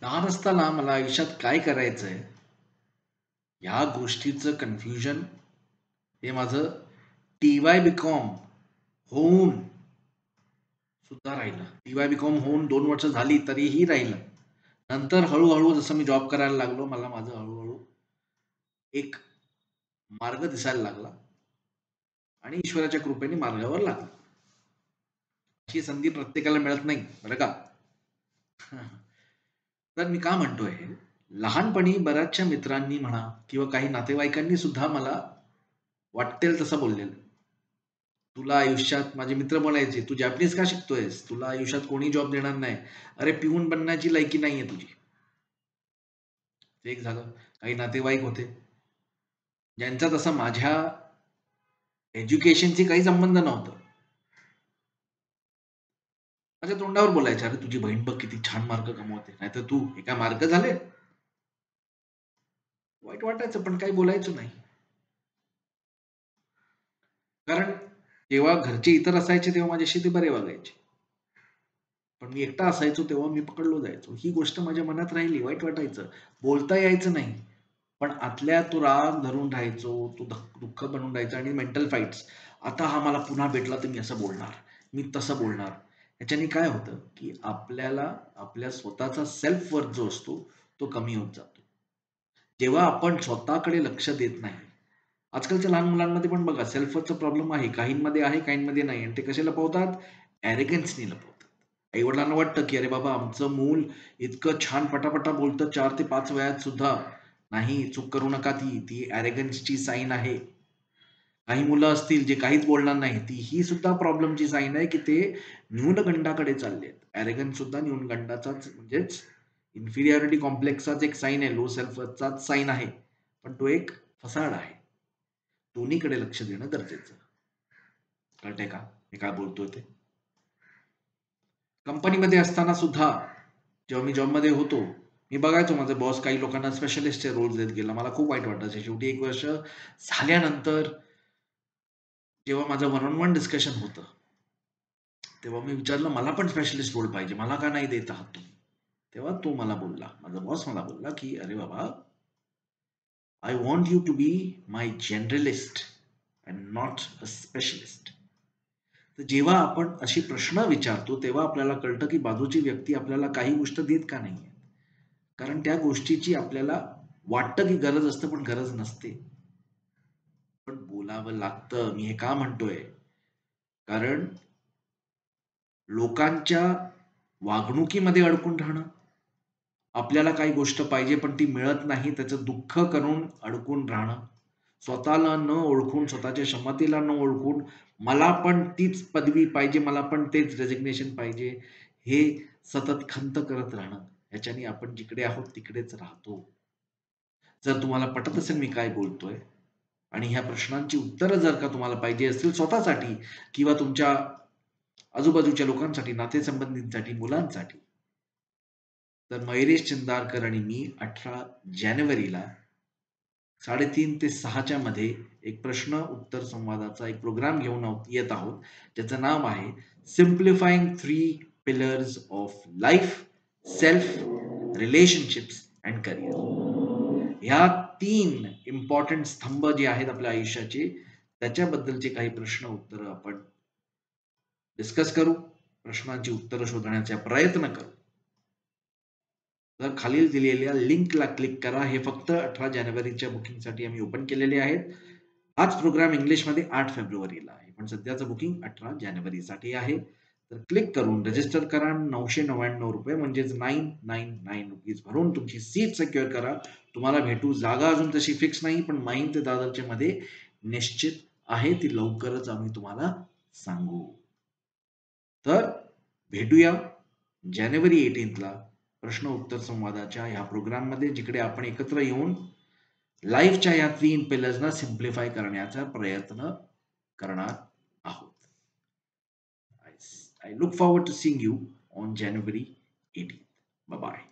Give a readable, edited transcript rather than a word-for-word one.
लहान असताना मला आयुष्यात काय करायचंय, ह्या गोष्टीचं कन्फ्युजन हे माझं टी-वाय बी-कॉम होऊन सुद्धा राहिलं. टी-वाय बी-कॉम होऊन 2 वर्ष झाली तरीही राहिलं. नंतर हळू जसं मी जॉब करायला लागलो, मला माझं हळू एक मार्ग दिसायला लागला आणि ईश्वराच्या कृपेने मार्गावर लागलो. अशी संधी प्रत्येकाला मिळत नाही, बरं का? तर मी का म्हणतोय हे? लहानपणी बऱ्याचशा मित्रांनी म्हणा किंवा काही नातेवाईकांनी सुद्धा मला वाट्टेल तसं बोललेलं. तुला आयुष्यात माझे मित्र म्हणायचे, "तू जॅपनीज का शिकतोयस? तुला आयुष्यात कोणी जॉब देणार नाही. अरे पिऊन बनण्याची लायकी नाहीये तुझी." ते एक झालं. काही नातेवाईक होते, ज्यांचा तसा माझ्या एज्युकेशनशी काही संबंध नव्हता. माझ्या तोंडावर बोलायचे, "अरे तुझी बहीण बघ किती छान मार्क कमवते. नाहीतर तू हे काय मार्क झाले?" वाईट वाटायचं पण काही बोलायचो नाही. कारण जेव्हा घरचे इतर असायचे तेव्हा माझ्याशी ते बरे वागायचे. पण मी एकटा असायचो तेव्हा मी पकडलो जायचो. ही गोष्ट माझ्या मनात राहिली. वाईट वाटायचं. बोलता यायचं नाही. पण आतल्या तो राग धरून राहायचो. तो दुःख बनून राहायचं आणि मेंटल फाईट्स. आता हा मला पुन्हा भेटला तर मी असं बोलणार. मी तसं बोलणार. ह्याच्याने काय होतं, की आपल्याला आपल्या स्वतःचा सेल्फ वर्थ जो असतो, तो कमी होत जातो. जेव्हा आपण स्वतःकडे लक्ष देत नाही. आजकालच्या लहान मुलांमध्ये पण बघा सेल्फ वर्थचा प्रॉब्लेम आहे. काहींमध्ये आहे, काहींमध्ये नाही. आणि ते कसे लपवतात? ॲरोगन्सनी लपवतात. आई-वडिलांना वाटतं, की "अरे बाबा, आमचं मूल इतकं छान पटापटा बोलतं 4 ते 5 वयात सुद्धा." नाही, चूक करू नका ती. ती ॲरोगन्सची साइन आहे. काही मुलं असतील जे काहीच बोलणार नाही. ती ही सुद्धा प्रॉब्लेमची साइन आहे, की ते न्यूनगंडाकडे चाललेत. ॲरोगन्स सुद्धा न्यूनगंडाचाच म्हणजेच इन्फिरियॉरिटी कॉम्प्लेक्सचाच एक साइन आहे. लो सेल्फ वर्थचाच साइन आहे. पण तो एक फसाड आहे. दोन्हीकडे लक्ष देणं गरजेचं. कळतंय का? मी काय बोलतोय ते? कंपनीमध्ये असताना सुद्धा जेव्हा मी जॉबमध्ये होतो, मी बघायचो माझे बॉस काही लोकांना स्पेशलिस्टचे रोल्स देत गेला. मला खूप वाईट वाटायचं. शेवटी 1 वर्ष झाल्यानंतर जेव्हा माझं वन ऑन वन डिस्कशन होतं, तेव्हा मी विचारलं, "मला पण स्पेशलिस्ट रोल पाहिजे. मला का नाही देत आहात तुम्ही?" तेव्हा तो मला बोलला, माझा बॉस मला बोलला, की "अरे बाबा, I want you to be my generalist and not a specialist." तर जेव्हा आपण असे प्रश्न विचारतो, तेव्हा आपल्याला कळतं, की बाजूची व्यक्ती आपल्याला काही गोष्ट देत का नाहीये. कारण त्या गोष्टीची आपल्याला वाटतं, की गरज असते, पण गरज नसते. पण बोलावं लागतं. मी हे का म्हणतोय? कारण लोकांच्या वागणुकीमध्ये अडकून राहणं, आपल्याला काही गोष्ट पाहिजे, पण ती मिळत नाही, त्याचं दुःख करून अडकून राहणं, स्वतःला न ओळखून, स्वतःच्या क्षमतेला न ओळखून, मला पण तीच पदवी पाहिजे, मला पण तेच रेझिग्नेशन पाहिजे, हे सतत खंत करत राहणं. ह्याच्याने आपण जिकडे आहोत तिकडेच राहतो. जर तुम्हाला पटत असेल मी काय बोलतोय आणि ह्या प्रश्नांची उत्तरं जर का तुम्हाला पाहिजे असतील स्वतःसाठी किंवा तुमच्या आजूबाजूच्या लोकांसाठी, नातेसंबंधींसाठी, मुलांसाठी, तर मयुरेश चिंदारकर आणि मी 18 जानेवारीला 3:30 ते 6च्या मध्ये एक प्रश्न उत्तर संवादाचा एक प्रोग्राम घेऊन येत आहोत. ज्याचं नाव आहे सिम्प्लिफाइंग 3 pillars of life, self, relationships and career. ह्या 3 इम्पोर्टंट स्तंभ जे आहेत आपल्या आयुष्याचे, त्याच्याबद्दलचे काही प्रश्न उत्तरं आपण डिस्कस करू. प्रश्नांची उत्तरं शोधण्याचा प्रयत्न करू. तर खालील दिलेल्या लिंकला क्लिक करा. हे फक्त 18 जानेवारीच्या बुकिंगसाठी आम्ही ओपन केलेले आहेत. हाच प्रोग्राम इंग्लिशमध्ये 8 फेब्रुवारीला आहे. पण सध्याचं बुकिंग 18 जानेवारीसाठी आहे. तर क्लिक करून रजिस्टर करा. ₹999 म्हणजेच ₹999 भरून तुमची सीट सिक्युअर करा. तुम्हाला भेटू. जागा अजून तशी फिक्स नाही, पण माहीम ते दादरच्या मध्ये निश्चित आहे. ती लवकरच आम्ही तुम्हाला सांगू. तर भेटूया जानेवारी 18ला प्रश्न उत्तर संवादाच्या ह्या प्रोग्राममध्ये, जिकडे आपण एकत्र येऊन लाईफच्या या 3 पिलर्सना सिम्प्लिफाय करण्याचा प्रयत्न करणार आहोत. I look forward to seeing you on January 18th. Bye bye.